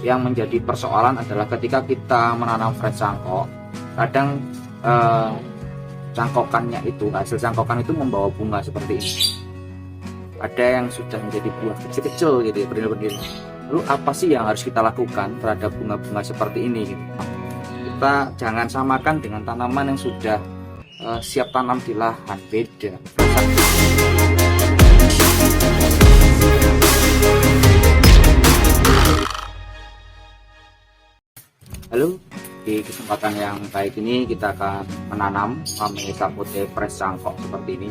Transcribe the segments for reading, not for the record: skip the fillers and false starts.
Yang menjadi persoalan adalah ketika kita menanam fresh cangkok, kadang cangkokannya itu, hasil cangkokan itu membawa bunga seperti ini. Ada yang sudah menjadi buah kecil-kecil gitu ya, berdiri-berdiri. Lalu apa sih yang harus kita lakukan terhadap bunga-bunga seperti ini gitu? Kita jangan samakan dengan tanaman yang sudah siap tanam di lahan, beda. Halo, di kesempatan yang baik ini kita akan menanam Mame Sapote fresh cangkok seperti ini.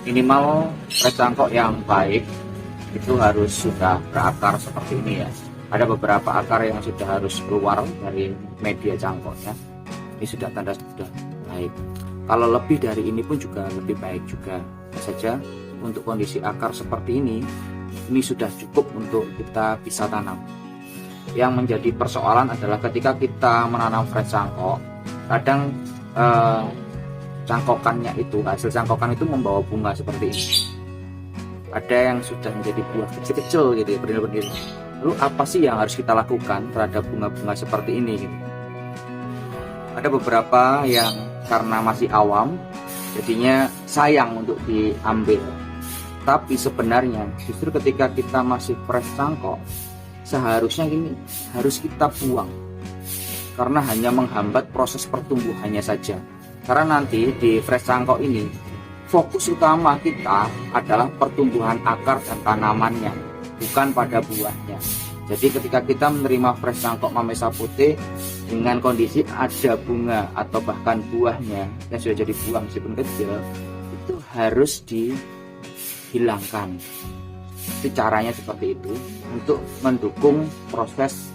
Minimal fresh cangkok yang baik itu harus sudah berakar seperti ini ya. Ada beberapa akar yang sudah harus keluar dari media cangkoknya. Ini sudah tanda sudah baik. Kalau lebih dari ini pun juga lebih baik juga saja. Untuk kondisi akar seperti ini sudah cukup untuk kita bisa tanam. Yang menjadi persoalan adalah ketika kita menanam fresh cangkok, kadang cangkokannya itu, hasil cangkokan itu membawa bunga seperti ini. Ada yang sudah menjadi buah kecil-kecil gitu ya, berdiri-berdiri. Lalu apa sih yang harus kita lakukan terhadap bunga-bunga seperti ini gitu? Ada beberapa yang karena masih awam, jadinya sayang untuk diambil. Tapi sebenarnya justru ketika kita masih fresh cangkok, seharusnya ini harus kita buang, karena hanya menghambat proses pertumbuhannya saja. Karena nanti di fresh cangkok ini fokus utama kita adalah pertumbuhan akar dan tanamannya, bukan pada buahnya. Jadi ketika kita menerima fresh cangkok Mame Sapote dengan kondisi ada bunga atau bahkan buahnya yang sudah jadi buah meskipun kecil, itu harus dihilangkan. Itu caranya seperti itu untuk mendukung proses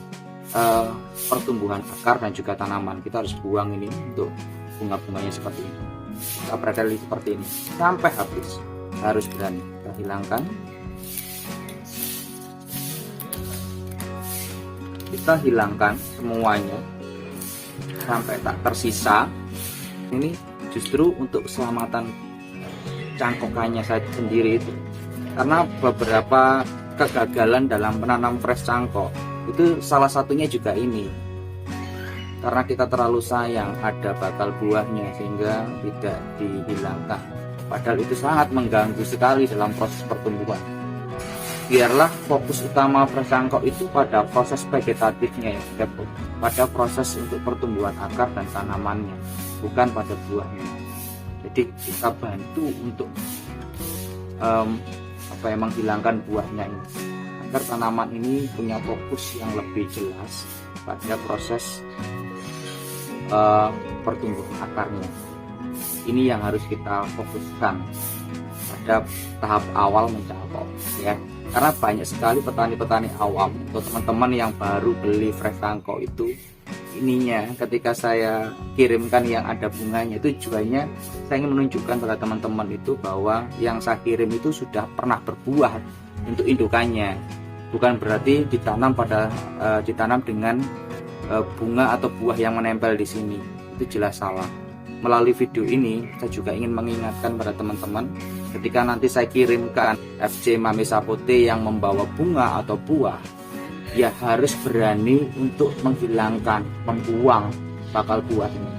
pertumbuhan akar dan juga tanaman. Kita harus buang ini untuk bunga-bunganya seperti ini. Kita berdali seperti ini sampai habis, harus berani kita hilangkan. Kita hilangkan semuanya sampai tak tersisa. Ini justru untuk keselamatan cangkokannya saja sendiri itu. Karena beberapa kegagalan dalam menanam fresh cangkok itu salah satunya juga ini, karena kita terlalu sayang ada bakal buahnya sehingga tidak dihilangkan, padahal itu sangat mengganggu sekali dalam proses pertumbuhan. Biarlah fokus utama fresh cangkok itu pada proses vegetatifnya ya, pada proses untuk pertumbuhan akar dan tanamannya, bukan pada buahnya. Jadi kita bantu untuk menghilangkan buahnya ini, agar tanaman ini punya fokus yang lebih jelas pada proses pertumbuhan akarnya. Ini yang harus kita fokuskan pada tahap awal mencangkok ya, karena banyak sekali petani-petani awam atau teman-teman yang baru beli fresh cangkok itu, ininya ketika saya kirimkan yang ada bunganya, itu tujuannya saya ingin menunjukkan pada teman-teman itu bahwa yang saya kirim itu sudah pernah berbuah untuk indukannya, bukan berarti ditanam dengan bunga atau buah yang menempel di sini. Itu jelas salah. Melalui video ini saya juga ingin mengingatkan pada teman-teman, ketika nanti saya kirimkan FC Mame Sapote yang membawa bunga atau buah, ya harus berani untuk menghilangkan, membuang bakal buah ini.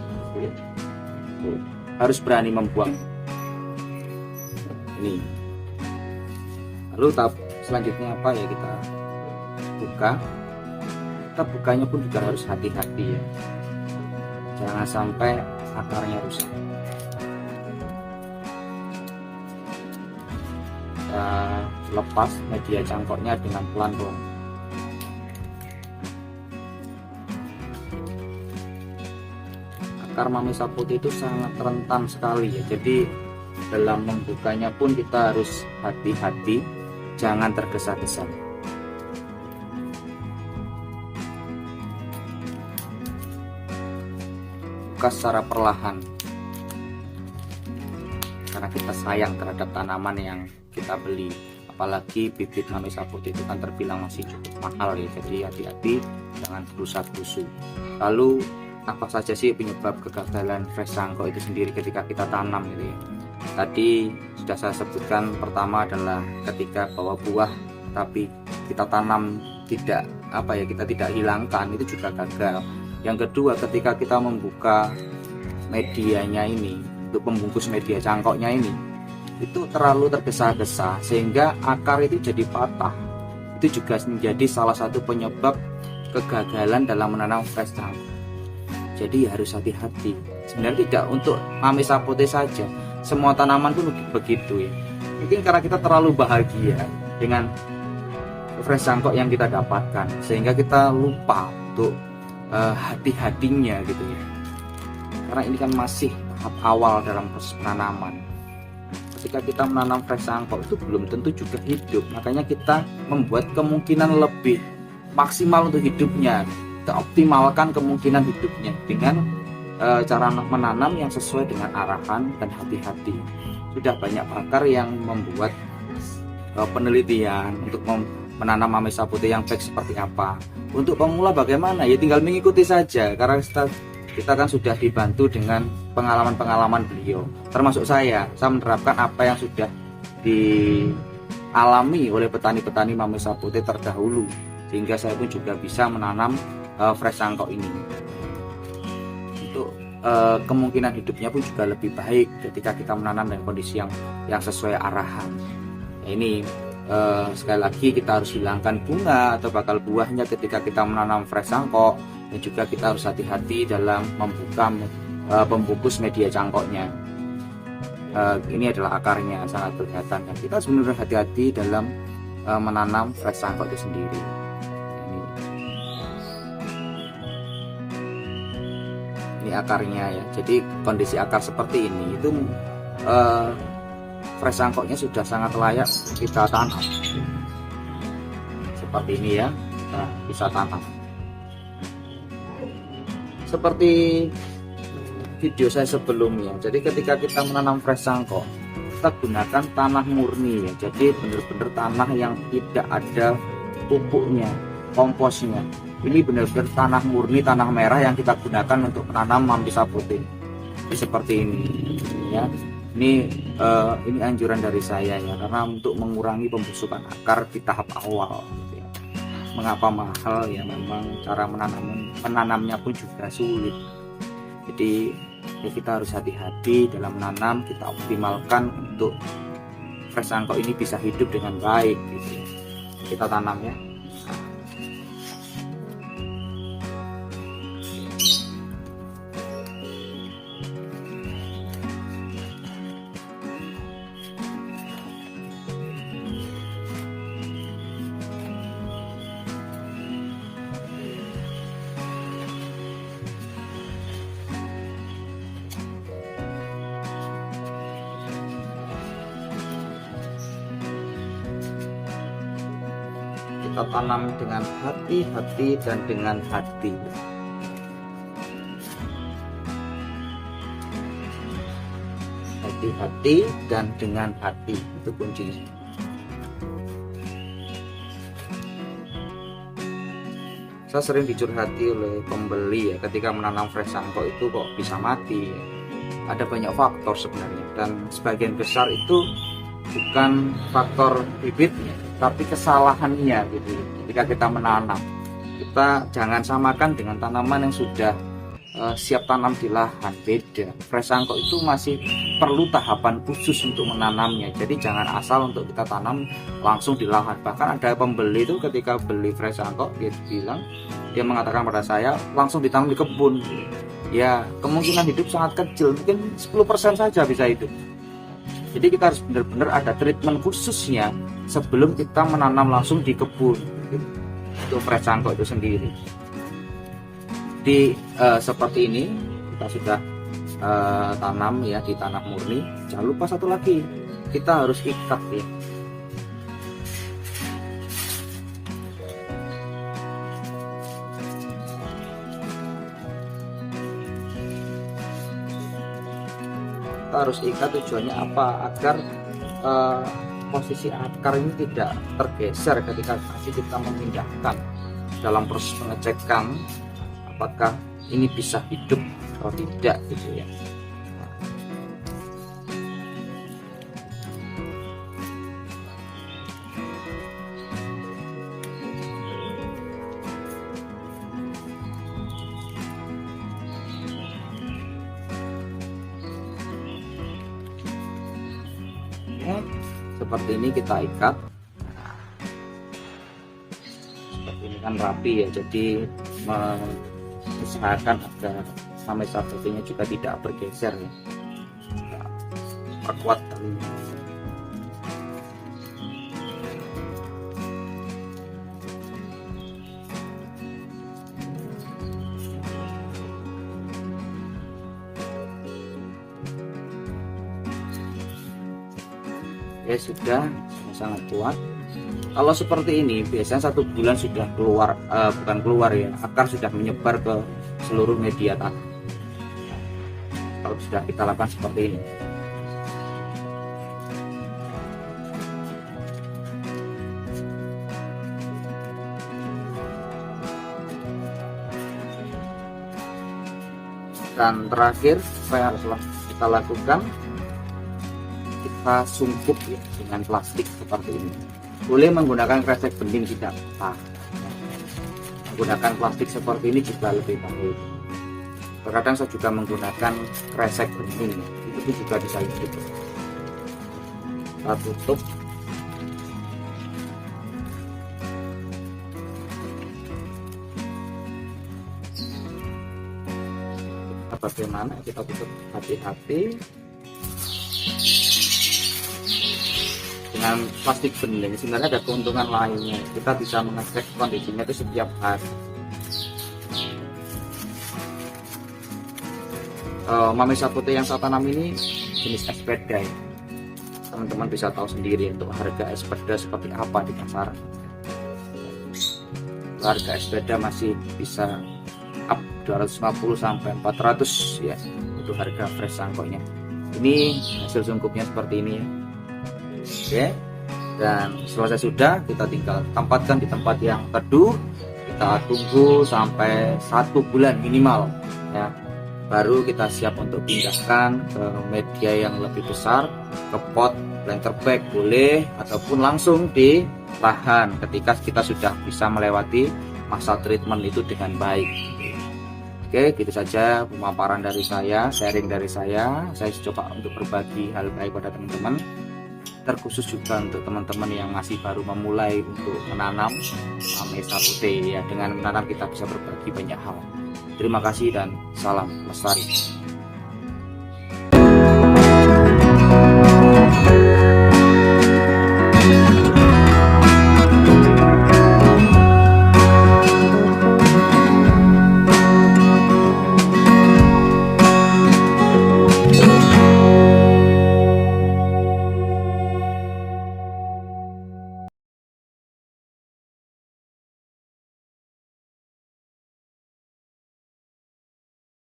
Harus berani membuang ini. Lalu tahap selanjutnya apa ya, kita buka. Kita bukanya pun juga harus hati-hati ya, jangan sampai akarnya rusak. Kita lepas media cangkoknya dengan pelan-pelan. Akar Mame Sapote itu sangat rentan sekali ya, jadi dalam membukanya pun kita harus hati-hati, jangan tergesa-gesa. Buka secara perlahan, karena kita sayang terhadap tanaman yang kita beli. Apalagi bibit Mame Sapote itu kan terbilang masih cukup mahal ya, jadi hati-hati, jangan berusaha-berusu. Lalu apa saja sih penyebab kegagalan fresh cangkok itu sendiri ketika kita tanam gitu ya? Tadi sudah saya sebutkan, pertama adalah ketika bawa buah tapi kita tanam tidak kita tidak hilangkan, itu juga gagal. Yang kedua, ketika kita membuka medianya ini, untuk pembungkus media cangkoknya ini, itu terlalu tergesa-gesa sehingga akar itu jadi patah. Itu juga menjadi salah satu penyebab kegagalan dalam menanam fresh cangkok. Jadi harus hati-hati. Sebenarnya tidak untuk mame sapote saja, semua tanaman pun begitu ya. Mungkin karena kita terlalu bahagia dengan fresh cangkok yang kita dapatkan, sehingga kita lupa untuk hati-hatinya gitu ya. Karena ini kan masih tahap awal dalam proses penanaman. Ketika kita menanam fresh cangkok itu belum tentu juga hidup, makanya kita membuat kemungkinan lebih maksimal untuk hidupnya. Kita optimalkan kemungkinan hidupnya dengan cara menanam yang sesuai dengan arahan dan hati-hati. Sudah banyak pakar yang membuat penelitian untuk menanam mame sapote yang baik seperti apa. Untuk pemula bagaimana? Ya tinggal mengikuti saja, karena kita kan sudah dibantu dengan pengalaman-pengalaman beliau. Termasuk saya menerapkan apa yang sudah dialami oleh petani-petani mame sapote terdahulu, sehingga saya pun juga bisa menanam fresh cangkok ini. Untuk kemungkinan hidupnya pun juga lebih baik ketika kita menanam dengan kondisi yang sesuai arahan. Ini sekali lagi kita harus hilangkan bunga atau bakal buahnya ketika kita menanam fresh cangkok, dan juga kita harus hati-hati dalam membuka pembungkus media cangkoknya. Ini adalah akarnya, sangat kelihatan. Kita sebenarnya hati-hati dalam menanam fresh cangkok itu sendiri. Ini akarnya ya. Jadi kondisi akar seperti ini itu fresh cangkoknya sudah sangat layak kita tanam. Seperti ini ya, kita bisa tanam. Seperti video saya sebelumnya. Jadi ketika kita menanam fresh cangkok, kita gunakan tanah murni ya. Jadi benar-benar tanah yang tidak ada pupuknya, komposnya. Ini benar-benar tanah murni, tanah merah yang kita gunakan untuk menanam mame sapote. Seperti ini ya. Ini anjuran dari saya ya, karena untuk mengurangi pembusukan akar di tahap awal gitu ya. Mengapa mahal ya, memang cara menanamnya pun juga sulit. Jadi ya kita harus hati-hati dalam menanam, kita optimalkan untuk fresh cangkok ini bisa hidup dengan baik gitu ya. Kita tanam ya. Kita tanam dengan hati-hati dan dengan hati. Hati-hati dan dengan hati, itu kuncinya. Saya sering dicurhati oleh pembeli ya, ketika menanam fresh cangkok itu kok bisa mati ya. Ada banyak faktor sebenarnya, dan sebagian besar itu bukan faktor bibitnya, tapi kesalahannya gitu. Ketika kita menanam, kita jangan samakan dengan tanaman yang sudah siap tanam di lahan, beda. Fresh cangkok itu masih perlu tahapan khusus untuk menanamnya. Jadi jangan asal untuk kita tanam langsung di lahan. Bahkan ada pembeli itu ketika beli fresh cangkok, dia mengatakan pada saya langsung ditanam di kebun. Ya kemungkinan hidup sangat kecil, mungkin 10% saja bisa hidup. Jadi kita harus benar-benar ada treatment khususnya sebelum kita menanam langsung di kebun untuk fresh cangkok itu sendiri. Seperti ini kita sudah tanam ya di tanah murni. Jangan lupa satu lagi, kita harus ikat ya. Kita harus ikat, tujuannya apa? Agar posisi akar ini tidak tergeser ketika kita memindahkan dalam proses pengecekan apakah ini bisa hidup atau tidak gitu ya. seperti ini kita ikat. Seperti ini kan rapi ya, jadi usahakan agar sampai sabotenya juga tidak bergeser ya. Kita perkuat talinya. Oke, sudah sangat kuat. Kalau seperti ini biasanya 1 bulan sudah keluar, bukan keluar ya, akar sudah menyebar ke seluruh media tanah. Kalau sudah kita lakukan seperti ini. Dan terakhir saya harus kita lakukan, kita sungkup ya dengan plastik seperti ini. Boleh menggunakan kresek bening tidak apa, menggunakan plastik seperti ini juga lebih baik. Terkadang saya juga menggunakan kresek bening, itu juga bisa hidup. Kita tutup. Bagaimana kita tutup hati-hati. Dengan plastik bening sebenarnya ada keuntungan lainnya, kita bisa mengecek kondisinya itu setiap hari. Mamesa putih yang saya tanam ini jenis espeda ya. Teman-teman bisa tahu sendiri untuk harga espeda seperti apa di pasaran. Harga espeda masih bisa up 250 sampai 400 ya untuk harga fresh sangkoknya. Ini hasil sungkupnya seperti ini ya. Oke, dan selesai sudah, kita tinggal tempatkan di tempat yang teduh. Kita tunggu sampai 1 bulan minimal ya, baru kita siap untuk pindahkan ke media yang lebih besar, ke pot, planter bag boleh, ataupun langsung di lahan ketika kita sudah bisa melewati masa treatment itu dengan baik. Oke, gitu saja pemaparan dari saya, sharing dari saya. Saya coba untuk berbagi hal baik pada teman-teman, terkhusus juga untuk teman-teman yang masih baru memulai untuk menanam mamesa putih ya. Dengan menanam kita bisa berbagi banyak hal. Terima kasih dan salam lestari.